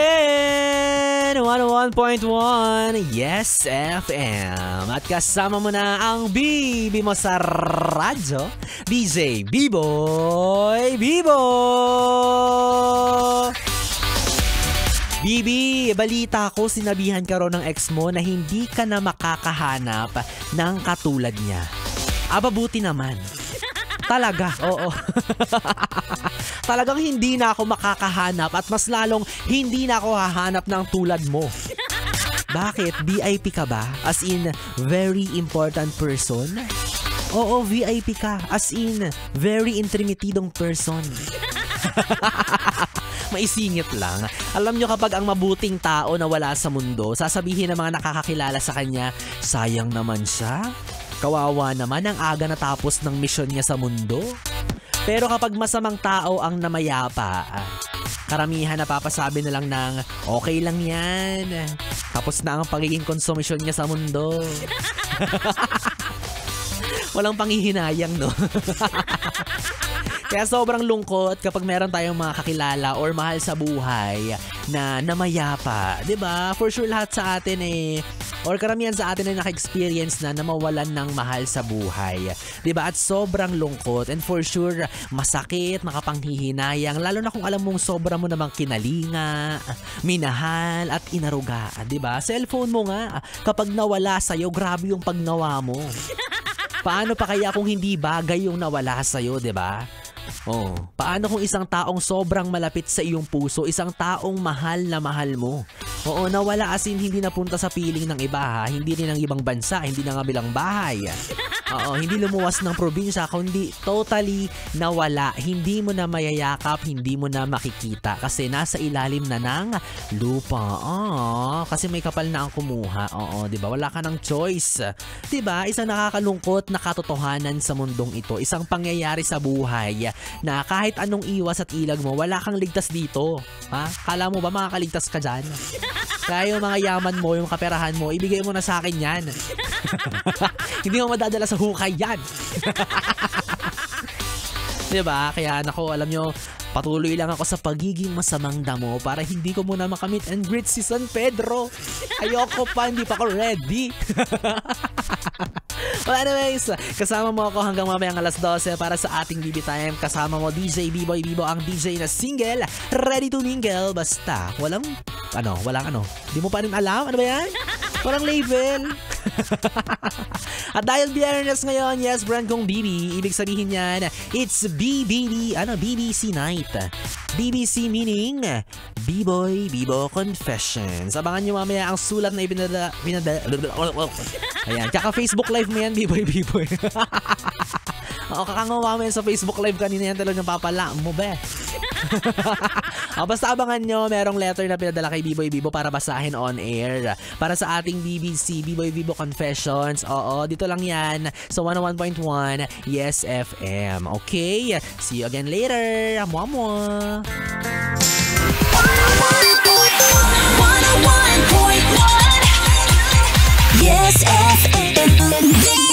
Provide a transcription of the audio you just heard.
again! 101.1 Yes FM. At kasama mo na ang bibi mo sa radyo, DJ B-Boy Bibo! Bibi, balita ko sinabihan ka ron ng ex mo na hindi ka na makakahanap ng katulad niya. Ababuti naman. Talaga, oo. Talagang hindi na ako makakahanap at mas lalong hindi na ako hahanap ng tulad mo. Bakit? VIP ka ba? As in, very important person? Oo, VIP ka. As in, very intrimitidong person. Maisingit lang. Alam nyo kapag ang mabuting tao na wala sa mundo, sasabihin ng mga nakakakilala sa kanya, sayang naman siya. Kawawa naman ang aga natapos ng misyon niya sa mundo. Pero kapag masamang tao ang namayapa, karamihan napapasabi na lang ng okay lang yan. Tapos na ang pagiging konsumisyon niya sa mundo. Walang panghihinayang, no? Kaya sobrang lungkot kapag meron tayong mga kakilala or mahal sa buhay na namayapa. 'Di ba? For sure lahat sa atin or karamihan sa atin ay naka-experience na mawalan ng mahal sa buhay. 'Di ba? At sobrang lungkot and for sure masakit, makapanghihinayang lalo na kung alam mong sobra mo namang kinalinga, minahal at inarugaan, 'di ba? Cellphone mo nga kapag nawala sa iyo, grabe yung pagnawa mo. Paano pa kaya kung hindi bagay yung nawala sa iyo, 'di ba? Oh, paano kung isang taong sobrang malapit sa iyong puso, isang taong mahal na mahal mo? Oo, nawala as in hindi napunta sa piling ng iba ha, hindi rin ng ibang bansa, hindi na nga bilang bahay. Oo, hindi lumuwas ng probinsya, kundi totally nawala. Hindi mo na mayayakap, hindi mo na makikita kasi nasa ilalim na ng lupa. Kasi may kapal na ang kumuha. Oo, 'di ba? Wala ka ng choice. 'Di ba? Isang nakakalungkot na katotohanan sa mundong ito, isang pangyayari sa buhay na kahit anong iwas at ilag mo, wala kang ligtas dito. Ha? Kala mo ba makakaligtas ka dyan? Kaya yung mga yaman mo, yung kaperahan mo, ibigay mo na sa akin yan. Hindi mo madadala sa hukay yan. Diba? Kaya nako, alam nyo, patuloy lang ako sa pagiging masamang damo para hindi ko muna makamit and greet si San Pedro. Ayoko pa, hindi pa ako ready. Well anyways, kasama mo ako hanggang mamayang alas 12 para sa ating BB Time. Kasama mo DJ B-Boy Bibo, ang DJ na single, ready to mingle. Basta, walang di mo pa rin alam? Ano ba yan? Walang label. At dahil Biyernes ngayon, yes, brand kong BB, ibig sabihin yan, it's BBC Night. BBC meaning B-Boy Bibo Confessions. Abangan nyo mamaya ang sulat na ayan, kaka-Facebook live mo yan, B-Boy Biboy. Oo, kakangawa mo yan sa Facebook live kanina yan, talagang papala mo ba? Basta abangan nyo, merong letter na pinadala kay B-Boy Bibo para basahin on air. Para sa ating BBC, B-Boy Bibo Confessions. Oo, dito lang yan sa 101.1 Yes FM. Okay? See you again later. Mwah-mwah! 101.1 Yes FM.